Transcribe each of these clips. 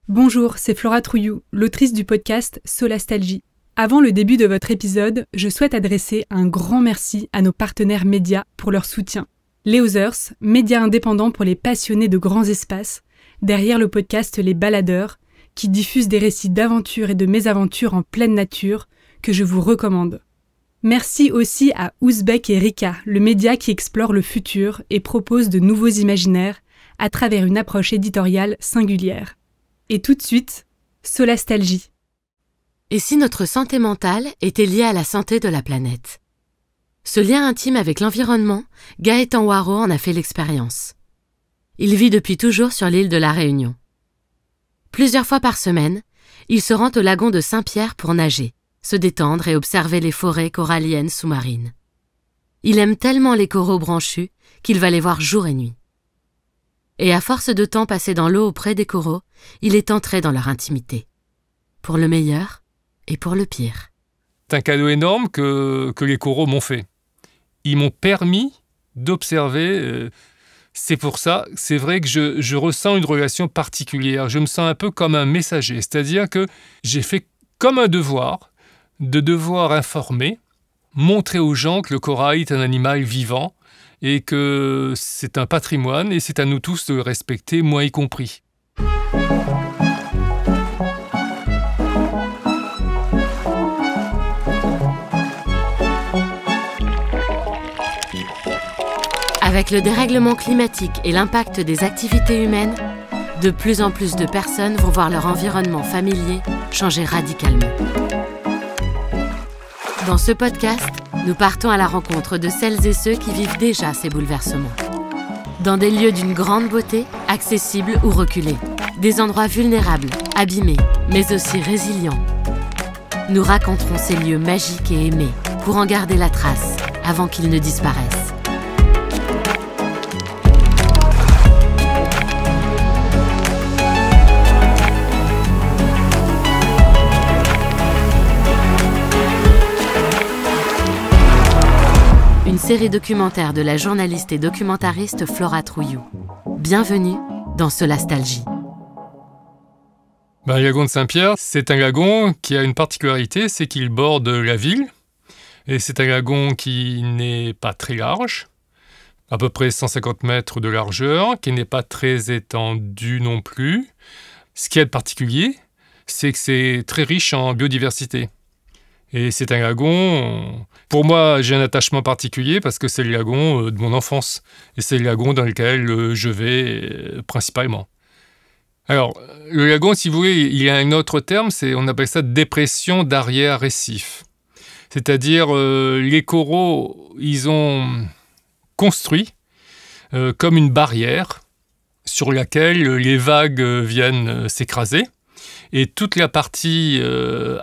Bonjour, c'est Flora Trouillou, l'autrice du podcast Solastalgie. Avant le début de votre épisode, je souhaite adresser un grand merci à nos partenaires médias pour leur soutien. Leothers, média indépendant pour les passionnés de grands espaces, derrière le podcast Les Baladeurs, qui diffuse des récits d'aventures et de mésaventures en pleine nature, que je vous recommande. Merci aussi à Ouzbek et Rika, le média qui explore le futur et propose de nouveaux imaginaires à travers une approche éditoriale singulière. Et tout de suite, Solastalgie. Et si notre santé mentale était liée à la santé de la planète? Ce lien intime avec l'environnement, Gaëtan Waro en a fait l'expérience. Il vit depuis toujours sur l'île de la Réunion. Plusieurs fois par semaine, il se rend au lagon de Saint-Pierre pour nager, se détendre et observer les forêts coralliennes sous-marines. Il aime tellement les coraux branchus qu'il va les voir jour et nuit. Et à force de temps passé dans l'eau auprès des coraux, il est entré dans leur intimité. Pour le meilleur et pour le pire. C'est un cadeau énorme que les coraux m'ont fait. Ils m'ont permis d'observer. C'est pour ça, c'est vrai que je ressens une relation particulière. Je me sens un peu comme un messager. C'est-à-dire que j'ai fait comme un devoir, de devoir informer, montrer aux gens que le corail est un animal vivant, et que c'est un patrimoine et c'est à nous tous de le respecter, moi y compris. Avec le dérèglement climatique et l'impact des activités humaines, de plus en plus de personnes vont voir leur environnement familier changer radicalement. Dans ce podcast, nous partons à la rencontre de celles et ceux qui vivent déjà ces bouleversements. Dans des lieux d'une grande beauté, accessibles ou reculés. Des endroits vulnérables, abîmés, mais aussi résilients. Nous raconterons ces lieux magiques et aimés pour en garder la trace avant qu'ils ne disparaissent. Une série documentaire de la journaliste et documentariste Flora Trouillou. Bienvenue dans Solastalgie. Le lagon de Saint-Pierre, c'est un lagon qui a une particularité, c'est qu'il borde la ville. Et c'est un lagon qui n'est pas très large, à peu près 150 mètres de largeur, qui n'est pas très étendu non plus. Ce qui est particulier, c'est que c'est très riche en biodiversité. Et c'est un lagon, pour moi, j'ai un attachement particulier parce que c'est le lagon de mon enfance. Et c'est le lagon dans lequel je vais principalement. Alors, le lagon, si vous voulez, il y a un autre terme, on appelle ça dépression d'arrière-récif. C'est-à-dire, les coraux, ils ont construit comme une barrière sur laquelle les vagues viennent s'écraser. Et toute la partie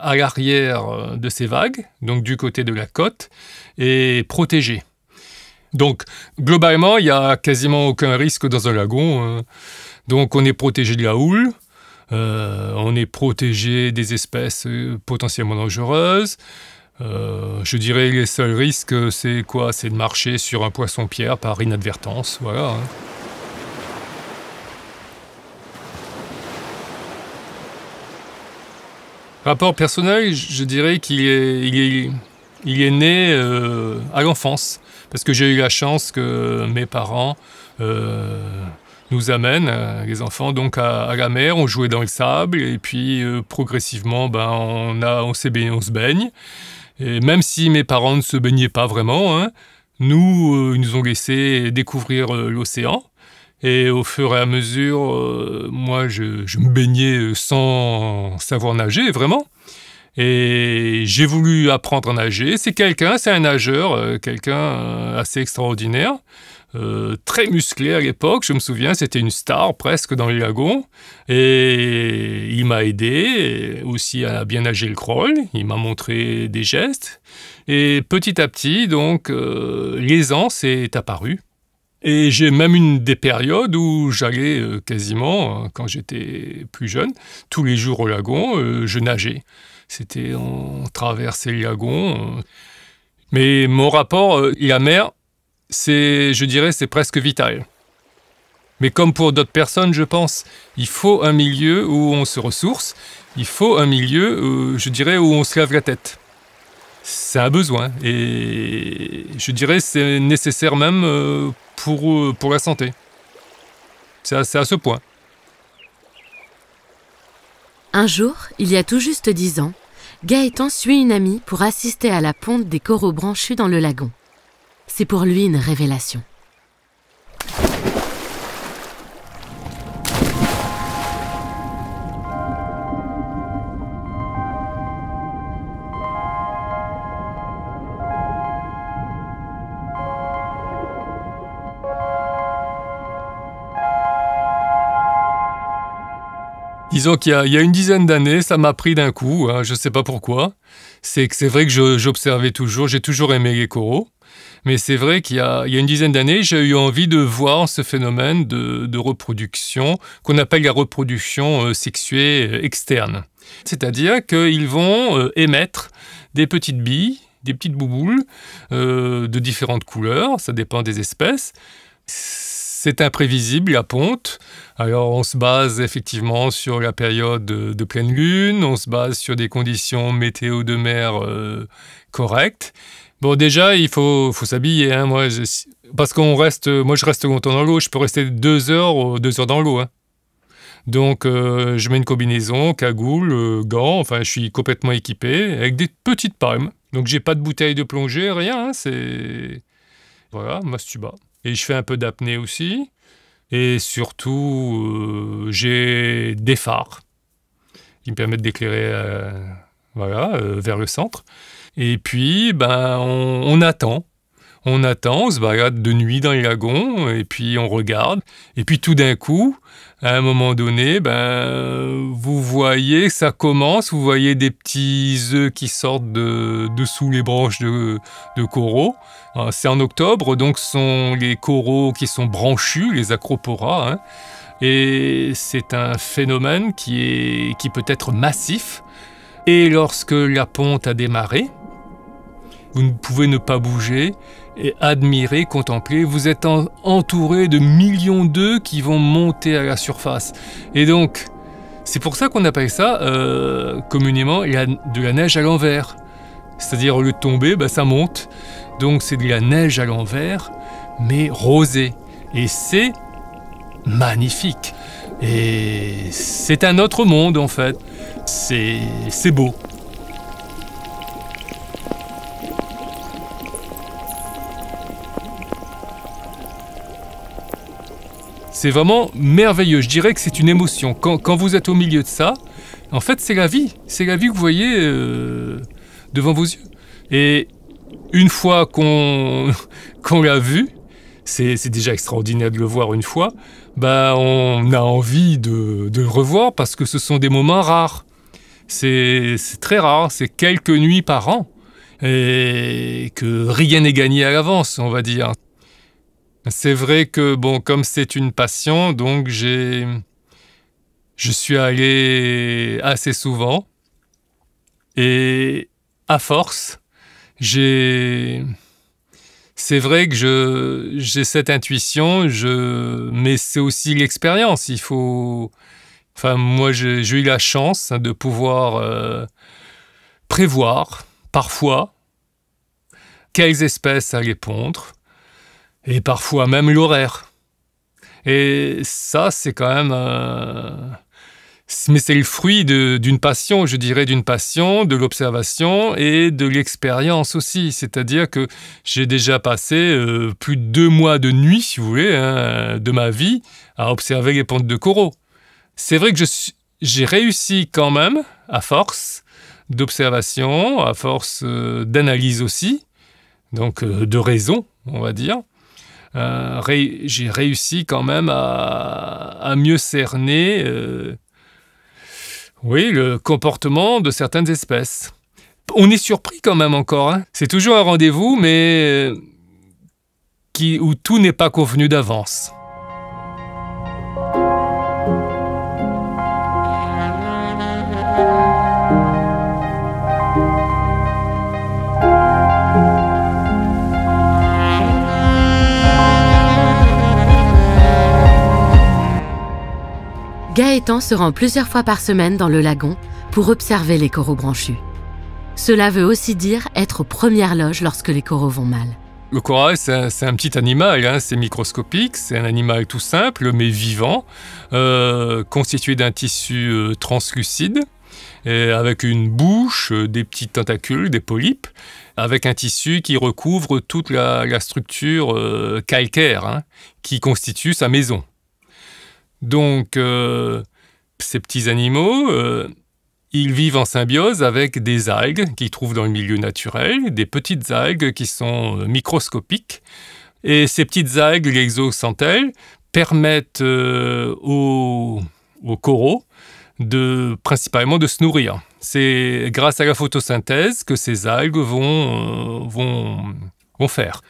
à l'arrière de ces vagues, donc du côté de la côte, est protégée. Donc, globalement, il n'y a quasiment aucun risque dans un lagon. Donc, on est protégé de la houle, on est protégé des espèces potentiellement dangereuses. Je dirais que les seuls risques, c'est quoi? C'est de marcher sur un poisson-pierre par inadvertance, voilà. Rapport personnel, je dirais qu'il est né à l'enfance. Parce que j'ai eu la chance que mes parents nous amènent, les enfants, donc à la mer. On jouait dans le sable et puis progressivement, on se baigne. Et même si mes parents ne se baignaient pas vraiment, ils nous ont laissé découvrir l'océan. Et au fur et à mesure, moi, je me baignais sans savoir nager, vraiment. Et j'ai voulu apprendre à nager. C'est un nageur, quelqu'un assez extraordinaire, très musclé à l'époque. Je me souviens, c'était une star presque dans les lagons. Et il m'a aidé aussi à bien nager le crawl. Il m'a montré des gestes. Et petit à petit, donc, l'aisance est apparue. Et j'ai même une des périodes où j'allais quasiment, quand j'étais plus jeune, tous les jours au lagon, je nageais. On traversait le lagon. Mais mon rapport, la mer, je dirais, c'est presque vital. Mais comme pour d'autres personnes, je pense, il faut un milieu où on se ressource, il faut un milieu, je dirais, où on se lave la tête. C'est un besoin et je dirais c'est nécessaire même pour la santé. C'est à ce point. Un jour, il y a tout juste 10 ans, Gaëtan suit une amie pour assister à la ponte des coraux branchus dans le lagon. C'est pour lui une révélation. Disons qu'il y a une dizaine d'années, ça m'a pris d'un coup, hein, je ne sais pas pourquoi. C'est vrai que j'observais toujours, j'ai toujours aimé les coraux. Mais c'est vrai qu'il y a une dizaine d'années, j'ai eu envie de voir ce phénomène de reproduction qu'on appelle la reproduction sexuée externe. C'est-à-dire qu'ils vont émettre des petites billes, des petites bouboules de différentes couleurs, ça dépend des espèces. C'est imprévisible, la ponte. Alors, on se base effectivement sur la période de pleine lune, on se base sur des conditions météo de mer correctes. Bon, déjà, il faut s'habiller. Hein. Moi, je reste longtemps dans l'eau. Je peux rester 2 heures dans l'eau. Hein. Donc, je mets une combinaison, cagoule, gants. Enfin, je suis complètement équipé avec des petites palmes. Donc, j'ai pas de bouteille de plongée, rien. Hein. C'est... Voilà, Mastuba. Et je fais un peu d'apnée aussi. Et surtout, j'ai des phares qui me permettent d'éclairer vers le centre. Et puis, on attend. On se balade de nuit dans les lagons, et puis on regarde. Et puis tout d'un coup, à un moment donné, vous voyez, ça commence, vous voyez des petits œufs qui sortent dessous les branches de coraux. C'est en octobre, donc ce sont les coraux qui sont branchus, les acroporas. Hein. Et c'est un phénomène qui peut être massif. Et lorsque la ponte a démarré, vous ne pouvez ne pas bouger et admirer, contempler. Vous êtes entouré de millions d'œufs qui vont monter à la surface. Et donc, c'est pour ça qu'on appelle ça communément de la neige à l'envers. C'est-à-dire, au lieu de tomber, ça monte. Donc, c'est de la neige à l'envers, mais rosée. Et c'est magnifique. Et c'est un autre monde, en fait. C'est beau. C'est vraiment merveilleux. Je dirais que c'est une émotion. Quand vous êtes au milieu de ça, en fait, c'est la vie. C'est la vie que vous voyez devant vos yeux. Et une fois qu'on l'a vu, c'est déjà extraordinaire de le voir une fois, on a envie de le revoir parce que ce sont des moments rares. C'est très rare, c'est quelques nuits par an. Et que rien n'est gagné à l'avance, on va dire. C'est vrai que, comme c'est une passion, donc je suis allé assez souvent. Et à force, c'est vrai que j'ai cette intuition, mais c'est aussi l'expérience. Moi, j'ai eu la chance de pouvoir prévoir, parfois, quelles espèces allaient pondre. Et parfois même l'horaire. Et ça, c'est quand même... Mais c'est le fruit d'une passion, je dirais, d'une passion, de l'observation et de l'expérience aussi. C'est-à-dire que j'ai déjà passé plus de 2 mois de nuit, si vous voulez, de ma vie, à observer les pontes de coraux. C'est vrai que j'ai réussi quand même, à force d'observation, à force d'analyse aussi, donc de raison, on va dire. J'ai réussi quand même à mieux cerner le comportement de certaines espèces. On est surpris quand même encore. Hein. C'est toujours un rendez-vous, mais où tout n'est pas convenu d'avance. Gaëtan se rend plusieurs fois par semaine dans le lagon pour observer les coraux branchus. Cela veut aussi dire être aux premières loges lorsque les coraux vont mal. Le corail, c'est un petit animal, hein, c'est microscopique, c'est un animal tout simple, mais vivant, constitué d'un tissu translucide, et avec une bouche, des petits tentacules, des polypes, avec un tissu qui recouvre toute la structure calcaire, hein, qui constitue sa maison. Donc, ces petits animaux, ils vivent en symbiose avec des algues qu'ils trouvent dans le milieu naturel, des petites algues qui sont microscopiques. Et ces petites algues, les zooxanthelles, permettent aux coraux principalement de se nourrir. C'est grâce à la photosynthèse que ces algues vont faire.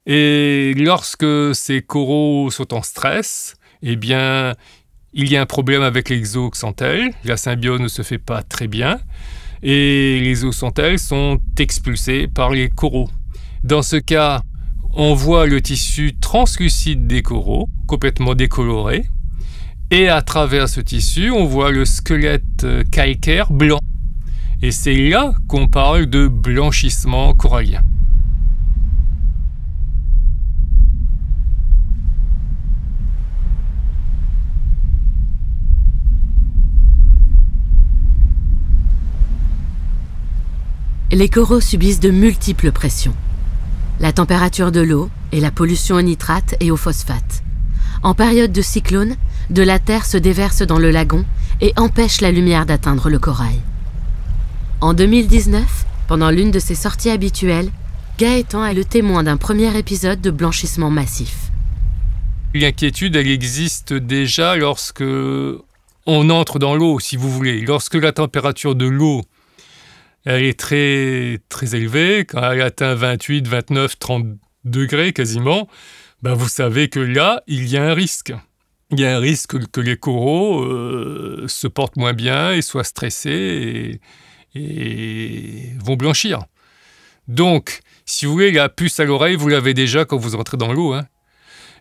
Et lorsque ces coraux sont en stress, eh bien, il y a un problème avec les zooxanthelles, la symbiose ne se fait pas très bien, et les zooxanthelles sont expulsées par les coraux. Dans ce cas, on voit le tissu translucide des coraux, complètement décoloré, et à travers ce tissu, on voit le squelette calcaire blanc. Et c'est là qu'on parle de blanchissement corallien. Les coraux subissent de multiples pressions. La température de l'eau et la pollution au nitrate et au phosphate. En période de cyclone, de la terre se déverse dans le lagon et empêche la lumière d'atteindre le corail. En 2019, pendant l'une de ses sorties habituelles, Gaëtan est le témoin d'un premier épisode de blanchissement massif. L'inquiétude, elle existe déjà lorsque on entre dans l'eau, si vous voulez. Lorsque la température de l'eau elle est très, très élevée, quand elle atteint 28, 29, 30 degrés quasiment, ben vous savez que là, il y a un risque. Il y a un risque que les coraux se portent moins bien et soient stressés et vont blanchir. Donc, si vous voulez, la puce à l'oreille, vous l'avez déjà quand vous entrez dans l'eau, hein.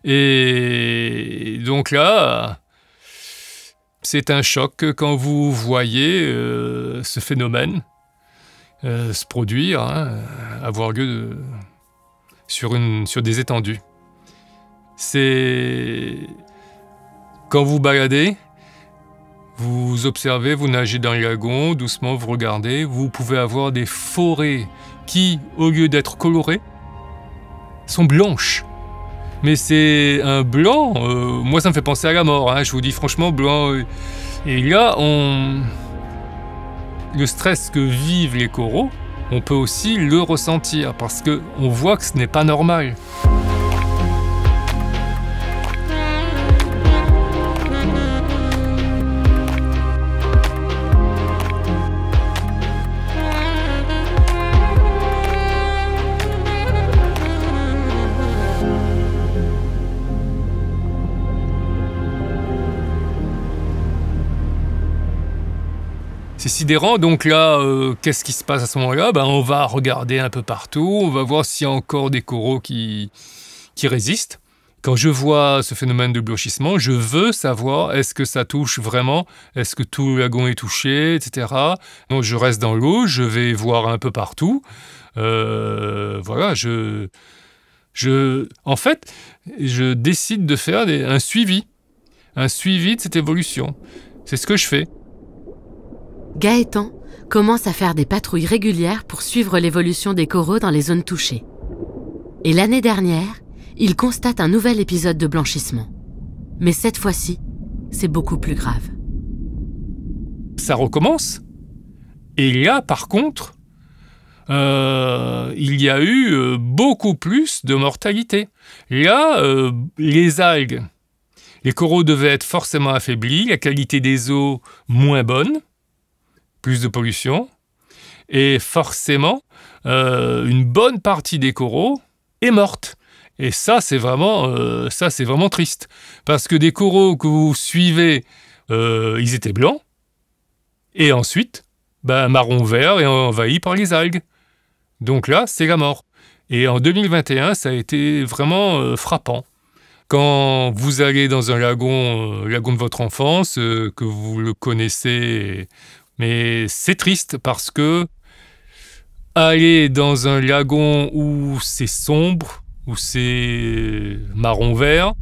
Et donc là, c'est un choc quand vous voyez ce phénomène se produire, hein, avoir lieu sur des étendues. C'est quand vous baladez, vous observez, vous nagez dans le lagon, doucement vous regardez, vous pouvez avoir des forêts qui, au lieu d'être colorées, sont blanches. Mais c'est un blanc, moi ça me fait penser à la mort, hein, je vous dis franchement, blanc. Et là, le stress que vivent les coraux, on peut aussi le ressentir parce qu'on voit que ce n'est pas normal. C'est sidérant, donc là, qu'est-ce qui se passe à ce moment-là ? On va regarder un peu partout, on va voir s'il y a encore des coraux qui résistent. Quand je vois ce phénomène de blanchissement, je veux savoir est-ce que ça touche vraiment, est-ce que tout le lagon est touché, etc. Donc je reste dans l'eau, je vais voir un peu partout. Voilà, en fait, je décide de faire un suivi de cette évolution. C'est ce que je fais. Gaëtan commence à faire des patrouilles régulières pour suivre l'évolution des coraux dans les zones touchées. Et l'année dernière, il constate un nouvel épisode de blanchissement. Mais cette fois-ci, c'est beaucoup plus grave. Ça recommence. Et là, par contre, il y a eu beaucoup plus de mortalité. Là, les algues, les coraux devaient être forcément affaiblis, la qualité des eaux moins bonne, plus de pollution, et forcément, une bonne partie des coraux est morte. Et ça, c'est vraiment triste. Parce que des coraux que vous suivez, ils étaient blancs, et ensuite, marron-vert et envahis par les algues. Donc là, c'est la mort. Et en 2021, ça a été vraiment frappant. Quand vous allez dans un lagon de votre enfance, que vous le connaissez, mais c'est triste parce que aller dans un lagon où c'est sombre, où c'est marron-vert,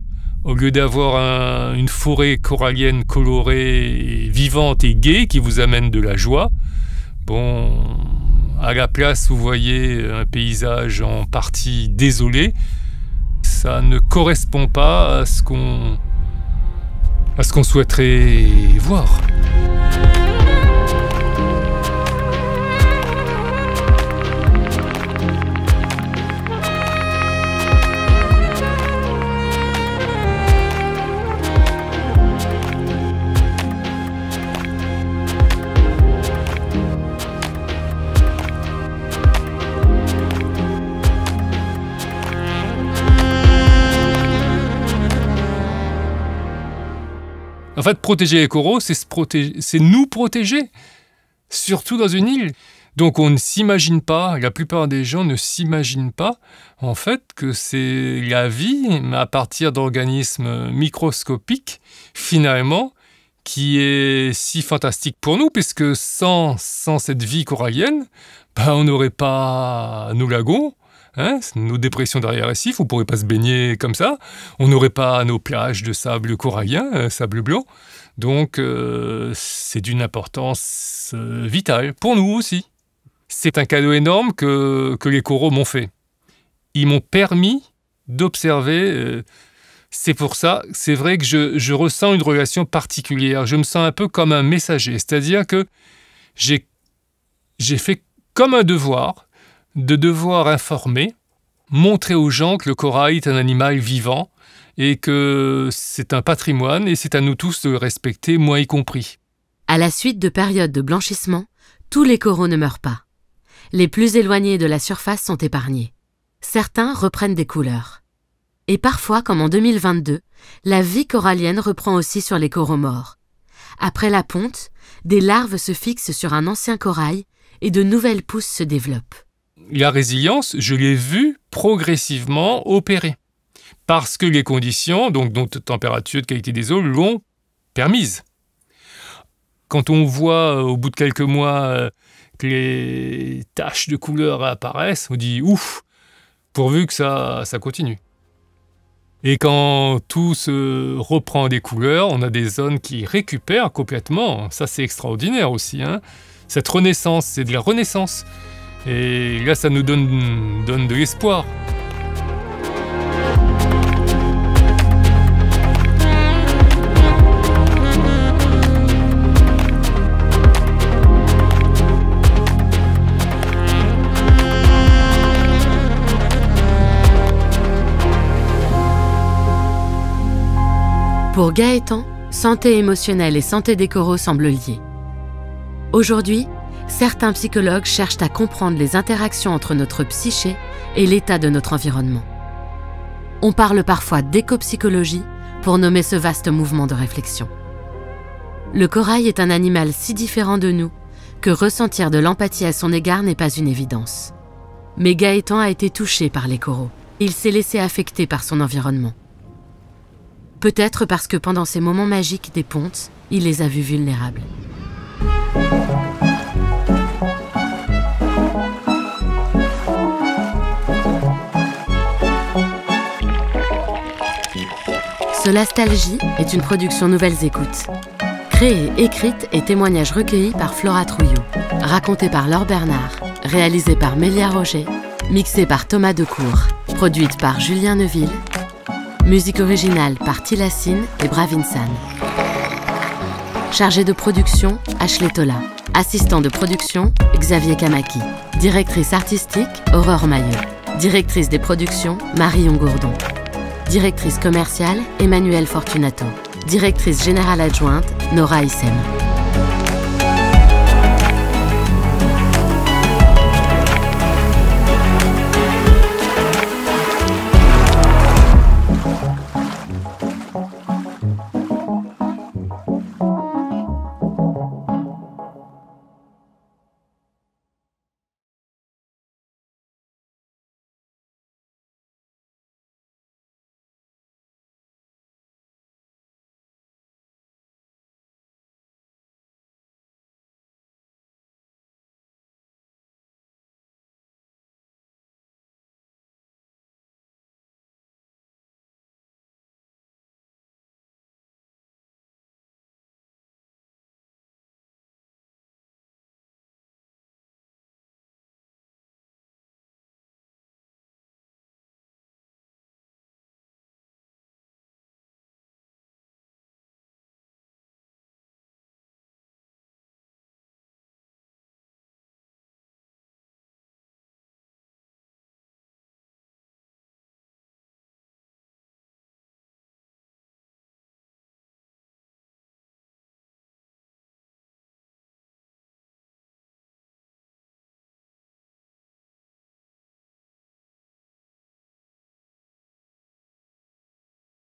au lieu d'avoir une forêt corallienne colorée, vivante et gaie qui vous amène de la joie, bon, à la place vous voyez un paysage en partie désolé, ça ne correspond pas à ce qu'on souhaiterait voir. En fait, protéger les coraux, c'est nous protéger, surtout dans une île. Donc on ne s'imagine pas, la plupart des gens ne s'imaginent pas, en fait, que c'est la vie, mais à partir d'organismes microscopiques, finalement, qui est si fantastique pour nous, puisque sans cette vie corallienne, on n'aurait pas nos lagons, nos dépressions derrière récifs, on ne pourrait pas se baigner comme ça, on n'aurait pas nos plages de sable corallien, sable blanc, donc c'est d'une importance vitale pour nous aussi. C'est un cadeau énorme que les coraux m'ont fait. Ils m'ont permis d'observer, c'est pour ça, c'est vrai que je ressens une relation particulière, je me sens un peu comme un messager, c'est-à-dire que j'ai fait comme un devoir, de devoir informer, montrer aux gens que le corail est un animal vivant et que c'est un patrimoine et c'est à nous tous de le respecter, moi y compris. À la suite de périodes de blanchissement, tous les coraux ne meurent pas. Les plus éloignés de la surface sont épargnés. Certains reprennent des couleurs. Et parfois, comme en 2022, la vie corallienne reprend aussi sur les coraux morts. Après la ponte, des larves se fixent sur un ancien corail et de nouvelles pousses se développent. La résilience, je l'ai vue progressivement opérer. Parce que les conditions, donc de température, de qualité des eaux, l'ont permise. Quand on voit au bout de quelques mois que les taches de couleur apparaissent, on dit ouf, pourvu que ça continue. Et quand tout se reprend des couleurs, on a des zones qui récupèrent complètement. Ça, c'est extraordinaire aussi. Cette renaissance, c'est de la renaissance. Et là, ça nous donne de l'espoir. Pour Gaëtan, santé émotionnelle et santé des coraux semblent liées. Aujourd'hui, certains psychologues cherchent à comprendre les interactions entre notre psyché et l'état de notre environnement. On parle parfois d'écopsychologie pour nommer ce vaste mouvement de réflexion. Le corail est un animal si différent de nous que ressentir de l'empathie à son égard n'est pas une évidence. Mais Gaëtan a été touché par les coraux. Il s'est laissé affecter par son environnement. Peut-être parce que pendant ces moments magiques des pontes, il les a vus vulnérables. Solastalgie est une production Nouvelles Écoutes. Créée, écrite et témoignages recueillis par Flora Trouillot. Racontée par Laure Bernard. Réalisée par Mélia Roger. Mixée par Thomas Decour. Produite par Julien Neuville. Musique originale par Tilassine et Bravinsan. Chargé de production, Ashley Tola. Assistant de production, Xavier Kamaki. Directrice artistique, Aurore Maillot. Directrice des productions, Marion Gourdon. Directrice commerciale, Emmanuelle Fortunato. Directrice générale adjointe, Nora Issem.